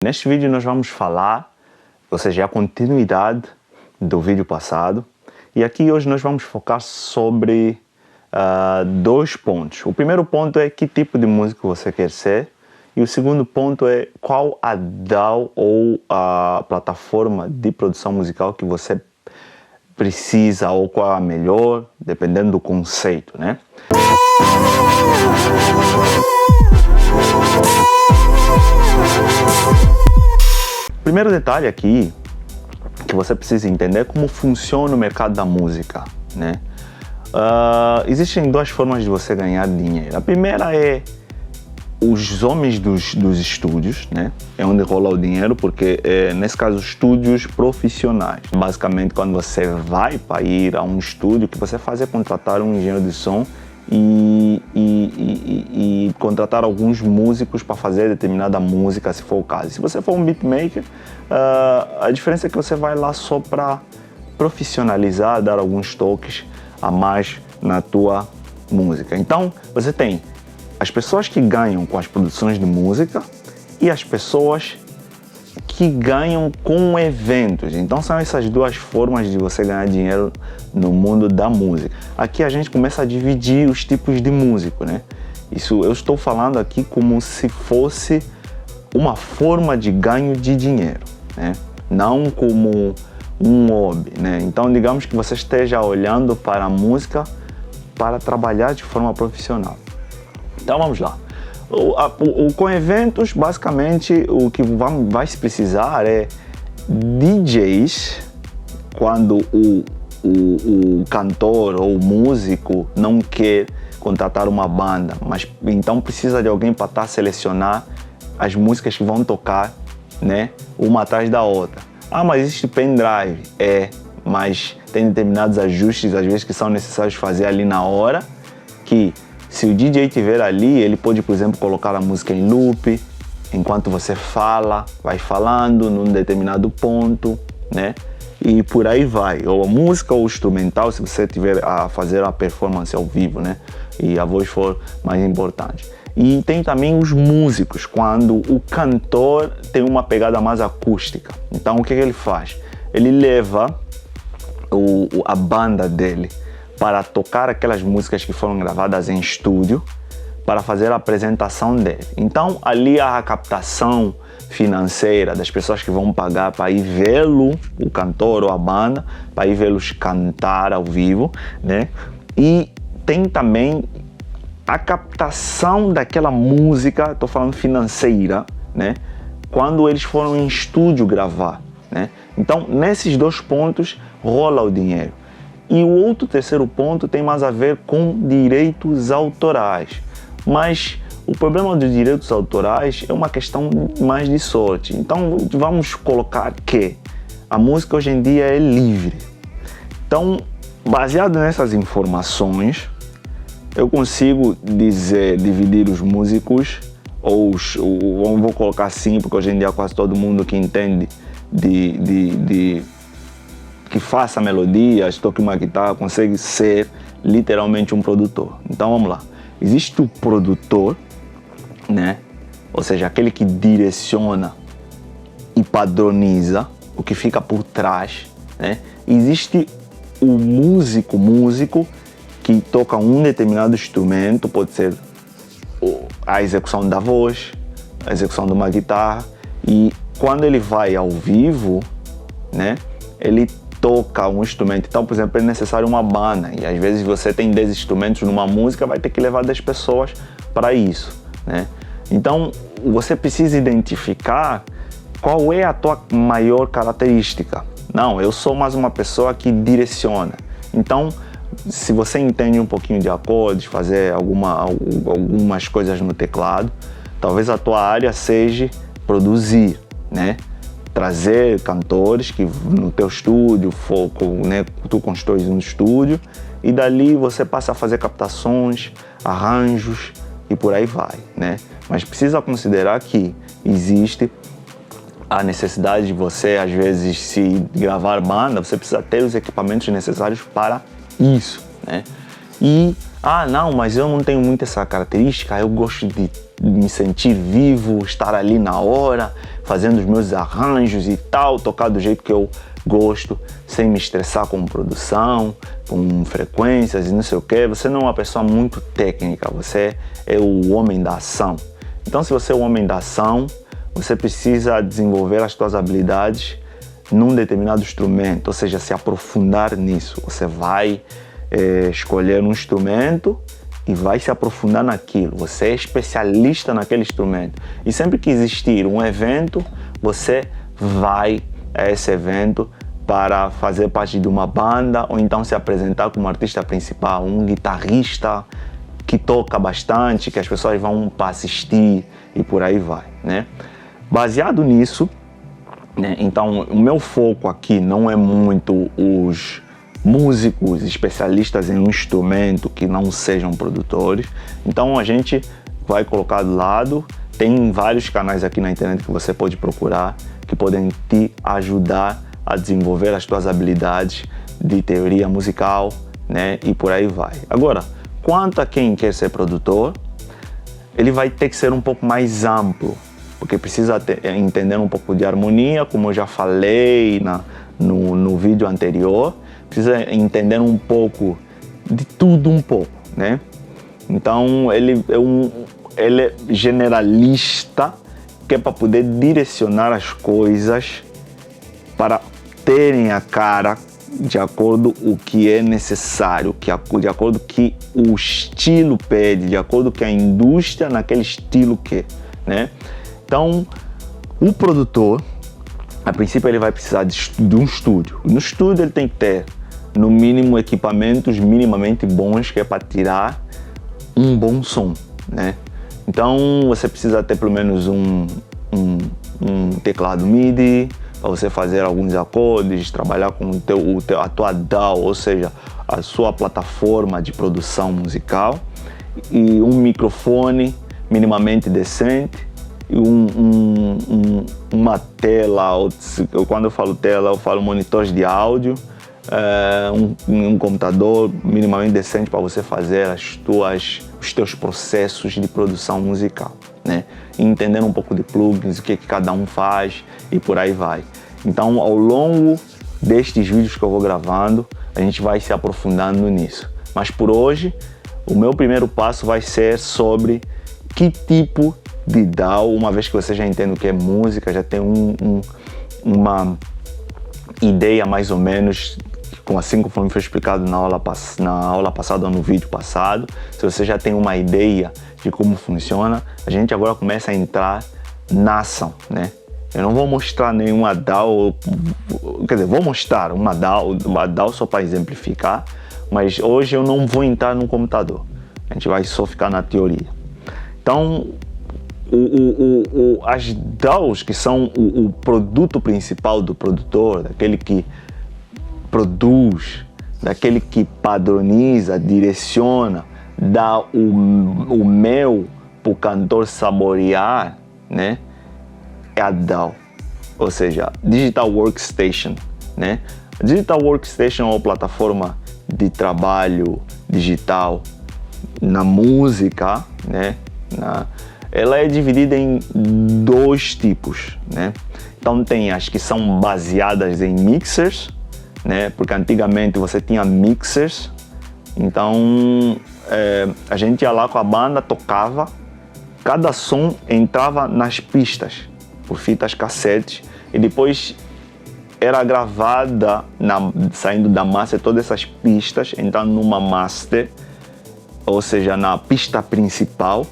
Neste vídeo nós vamos falar, ou seja, a continuidade do vídeo passado, e aqui hoje nós vamos focar sobre dois pontos. O primeiro ponto é que tipo de músico você quer ser, e o segundo ponto é qual a DAW ou a plataforma de produção musical que você precisa, ou qual é a melhor, dependendo do conceito, né? Primeiro detalhe aqui que você precisa entender é como funciona o mercado da música, né? Existem duas formas de você ganhar dinheiro. A primeira é os homens dos estúdios, né? É onde rola o dinheiro, porque nesse caso estúdios profissionais. Basicamente, quando você vai para ir a um estúdio, o que você faz é contratar um engenheiro de som e contratar alguns músicos para fazer determinada música, se for o caso. Se você for um beatmaker, a diferença é que você vai lá só para profissionalizar, dar alguns toques a mais na tua música. Então, você tem as pessoas que ganham com as produções de música e as pessoas que ganham com eventos. Então são essas duas formas de você ganhar dinheiro no mundo da música. Aqui a gente começa a dividir os tipos de músico, né? Isso eu estou falando aqui como se fosse uma forma de ganho de dinheiro, né? Não como um hobby, né? Então digamos que você esteja olhando para a música para trabalhar de forma profissional. Então vamos lá. Com eventos, basicamente, o que vai se precisar é DJs, quando o cantor ou o músico não quer contratar uma banda, mas então precisa de alguém para estar selecionar as músicas que vão tocar, né, uma atrás da outra. Mas existe pendrive, mas tem determinados ajustes, às vezes, que são necessários fazer ali na hora, que se o DJ estiver ali, ele pode, por exemplo, colocar a música em loop, enquanto você fala, vai falando num determinado ponto, né? E por aí vai, ou a música ou o instrumental, se você tiver a fazer a performance ao vivo, né? E a voz for mais importante. E tem também os músicos, quando o cantor tem uma pegada mais acústica. Então o que ele faz? Ele leva a banda dele para tocar aquelas músicas que foram gravadas em estúdio, para fazer a apresentação dele. Então ali há a captação financeira das pessoas que vão pagar para ir vê-lo, o cantor ou a banda, para ir vê-los cantar ao vivo, né? E tem também a captação daquela música, estou falando financeira, né? Quando eles foram em estúdio gravar, né? Então nesses dois pontos rola o dinheiro. E o outro terceiro ponto tem mais a ver com direitos autorais. Mas o problema dos direitos autorais é uma questão mais de sorte. Então vamos colocar que a música hoje em dia é livre. Então, baseado nessas informações, eu consigo dividir os músicos, ou vou colocar assim, porque hoje em dia quase todo mundo que entende que faça melodias, toque uma guitarra, consegue ser literalmente um produtor. Então vamos lá. Existe o produtor, né? Ou seja, aquele que direciona e padroniza o que fica por trás, né? Existe o músico que toca um determinado instrumento, pode ser a execução da voz, a execução de uma guitarra, e quando ele vai ao vivo, né? Ele toca um instrumento. Então, por exemplo, é necessário uma banda, e às vezes você tem 10 instrumentos numa música, vai ter que levar 10 pessoas para isso, né? Então você precisa identificar qual é a tua maior característica. Não, eu sou mais uma pessoa que direciona. Então, se você entende um pouquinho de acordes, fazer algumas coisas no teclado, talvez a tua área seja produzir, né? Trazer cantores que no teu estúdio, né, tu constróis um estúdio, e dali você passa a fazer captações, arranjos e por aí vai, né? Mas precisa considerar que existe a necessidade de você, às vezes, se gravar banda, você precisa ter os equipamentos necessários para isso, né? E, não, mas eu não tenho muito essa característica, eu gosto de me sentir vivo, estar ali na hora, fazendo os meus arranjos e tal, tocar do jeito que eu gosto, sem me estressar com produção, com frequências e não sei o que. Você não é uma pessoa muito técnica, você é o homem da ação. Então, se você é o homem da ação, você precisa desenvolver as suas habilidades num determinado instrumento, ou seja, se aprofundar nisso. Você vai escolher um instrumento e vai se aprofundar naquilo. Você é especialista naquele instrumento. E sempre que existir um evento, você vai a esse evento para fazer parte de uma banda ou então se apresentar como artista principal, um guitarrista que toca bastante, que as pessoas vão para assistir e por aí vai, né? Baseado nisso, né, então o meu foco aqui não é muito os músicos especialistas em um instrumento que não sejam produtores. Então a gente vai colocar do lado, tem vários canais aqui na internet que você pode procurar, que podem te ajudar a desenvolver as tuas habilidades de teoria musical, né, e por aí vai. Agora, quanto a quem quer ser produtor, ele vai ter que ser um pouco mais amplo, porque precisa entender um pouco de harmonia, como eu já falei no vídeo anterior, precisa entender um pouco de tudo um pouco, né? Então ele é generalista, que é para poder direcionar as coisas para terem a cara de acordo com o que é necessário, de acordo com o que o estilo pede, de acordo com o que a indústria naquele estilo quer, né? Então, o produtor, a princípio, ele vai precisar de um estúdio. No estúdio ele tem que ter, no mínimo, equipamentos minimamente bons, que é para tirar um bom som, né? Então, você precisa ter pelo menos um teclado MIDI, para você fazer alguns acordes, trabalhar com a tua DAW, ou seja, a sua plataforma de produção musical, e um microfone minimamente decente, e uma tela, quando eu falo tela, eu falo monitores de áudio, um computador minimamente decente para você fazer os teus processos de produção musical, né? E entender um pouco de plugins, o que cada um faz e por aí vai. Então, ao longo destes vídeos que eu vou gravando, a gente vai se aprofundando nisso. Mas por hoje, o meu primeiro passo vai ser sobre que tipo de DAW, uma vez que você já entende o que é música, já tem uma ideia mais ou menos, assim como foi explicado na aula passada ou no vídeo passado. Se você já tem uma ideia de como funciona, a gente agora começa a entrar na ação, né? Eu não vou mostrar nenhuma DAW, quer dizer, vou mostrar uma DAW só para exemplificar, mas hoje eu não vou entrar no computador, a gente vai só ficar na teoria. Então, as DAWs, que são o produto principal do produtor, daquele que produz, daquele que padroniza, direciona, dá o mel para o cantor saborear, né? É a DAW, ou seja, Digital Workstation, né? Digital Workstation é uma plataforma de trabalho digital na música, né? Ela é dividida em dois tipos, né? Então tem as que são baseadas em mixers, né? Porque antigamente você tinha mixers, então a gente ia lá com a banda, tocava, cada som entrava nas pistas por fitas cassete e depois era gravada saindo da master todas essas pistas, entrando numa master, ou seja, na pista principal,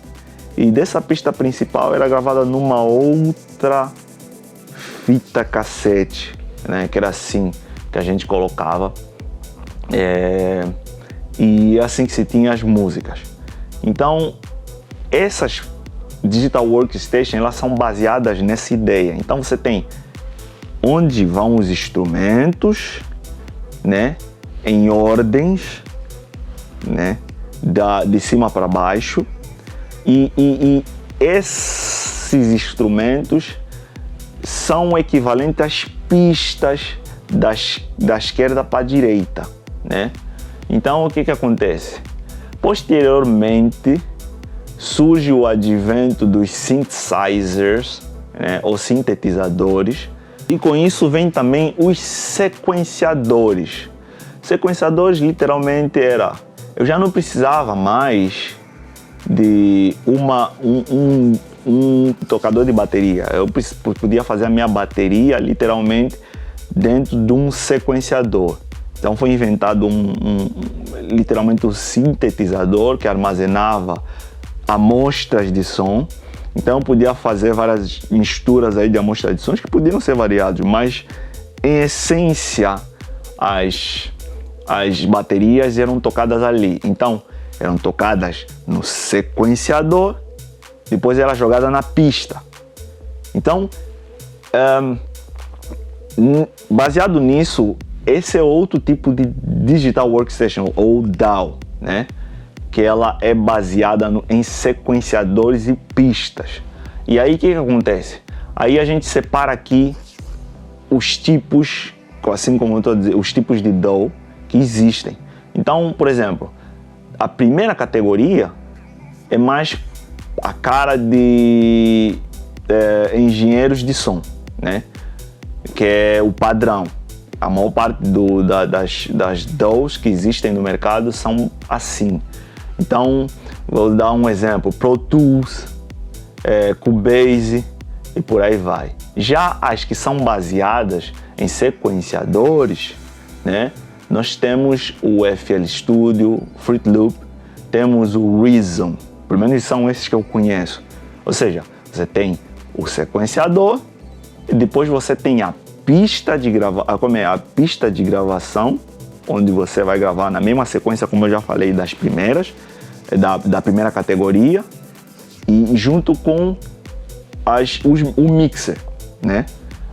e dessa pista principal era gravada numa outra fita cassete, né? Que era assim que a gente colocava, e assim que se tinha as músicas. Então essas Digital Workstation, elas são baseadas nessa ideia. Então você tem onde vão os instrumentos, né, em ordens, né, de cima para baixo, e esses instrumentos são equivalentes às pistas da esquerda para a direita, né? Então o que acontece? Posteriormente, surge o advento dos synthesizers, né, ou sintetizadores, e com isso vem também os sequenciadores. Sequenciadores literalmente eu já não precisava mais de um tocador de bateria. Eu podia fazer a minha bateria literalmente dentro de um sequenciador. Então foi inventado literalmente um sintetizador que armazenava amostras de som. Então eu podia fazer várias misturas aí de amostras de sons que podiam ser variados, mas em essência as baterias eram tocadas ali. Então eram tocadas no sequenciador, depois era jogada na pista. Então, baseado nisso, esse é outro tipo de Digital Workstation, ou DAW, né? Que ela é baseada em sequenciadores e pistas. E aí o que acontece? Aí a gente separa aqui os tipos, assim como eu estou dizendo, os tipos de DAW que existem. Então, por exemplo, a primeira categoria é mais a cara de engenheiros de som, né? Que é o padrão. A maior parte das DAWs que existem no mercado são assim. Então, vou dar um exemplo: Pro Tools, Cubase e por aí vai. Já as que são baseadas em sequenciadores, né? Nós temos o FL Studio, Fruit Loop, temos o Reason, pelo menos são esses que eu conheço. Ou seja, você tem o sequenciador e depois você tem a pista de gravação, onde você vai gravar na mesma sequência, como eu já falei, das primeiras, da primeira categoria, e junto com o mixer, né?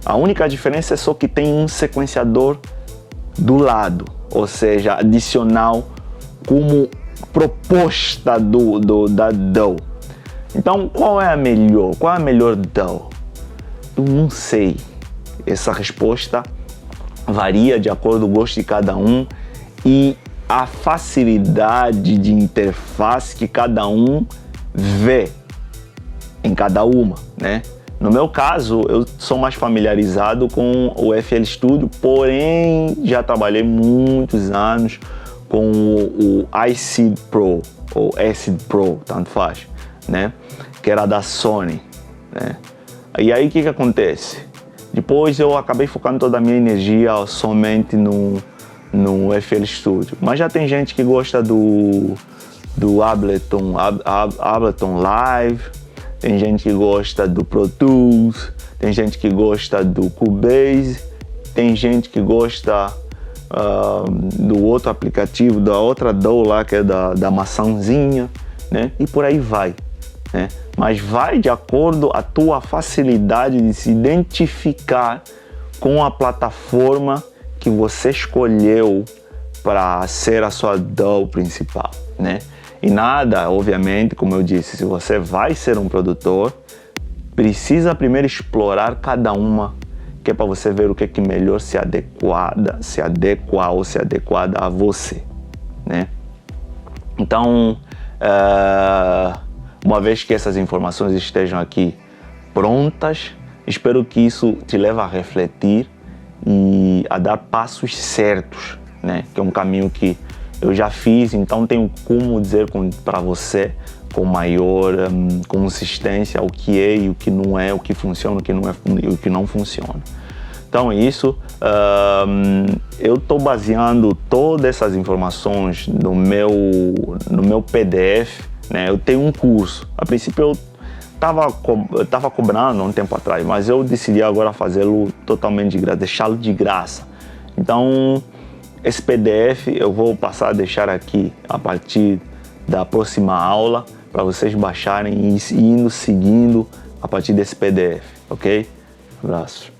A única diferença é só que tem um sequenciador do lado, ou seja, adicional como proposta da DAW. Então, qual é a melhor? Qual é a melhor DAW? Eu não sei. Essa resposta varia de acordo com o gosto de cada um e a facilidade de interface que cada um vê em cada uma, né? No meu caso, eu sou mais familiarizado com o FL Studio, porém já trabalhei muitos anos com o iSeed Pro, ou Acid Pro, tanto faz, né? Que era da Sony, né? E aí o que acontece? Depois eu acabei focando toda a minha energia somente no FL Studio. Mas já tem gente que gosta do Ableton Live, tem gente que gosta do Pro Tools, tem gente que gosta do Cubase, tem gente que gosta do outro aplicativo, da outra DAW lá, que é da maçãzinha, né? E por aí vai, né? Mas vai de acordo com a tua facilidade de se identificar com a plataforma que você escolheu para ser a sua DAW principal, né? E nada, obviamente, como eu disse, se você vai ser um produtor, precisa primeiro explorar cada uma, que é para você ver o que melhor se adequa a você, né? Então, uma vez que essas informações estejam aqui prontas, espero que isso te leve a refletir e a dar passos certos, né? Que é um caminho que eu já fiz, então tenho como dizer para você com maior consistência o que é e o que não é, o que funciona, o que não é e o que não funciona. Então é isso. Eu estou baseando todas essas informações no meu PDF, né? Eu tenho um curso. A princípio eu estava cobrando um tempo atrás, mas eu decidi agora fazê-lo totalmente de graça, deixá-lo de graça. Então esse PDF eu vou passar a deixar aqui a partir da próxima aula para vocês baixarem e indo seguindo a partir desse PDF, ok? Abraço.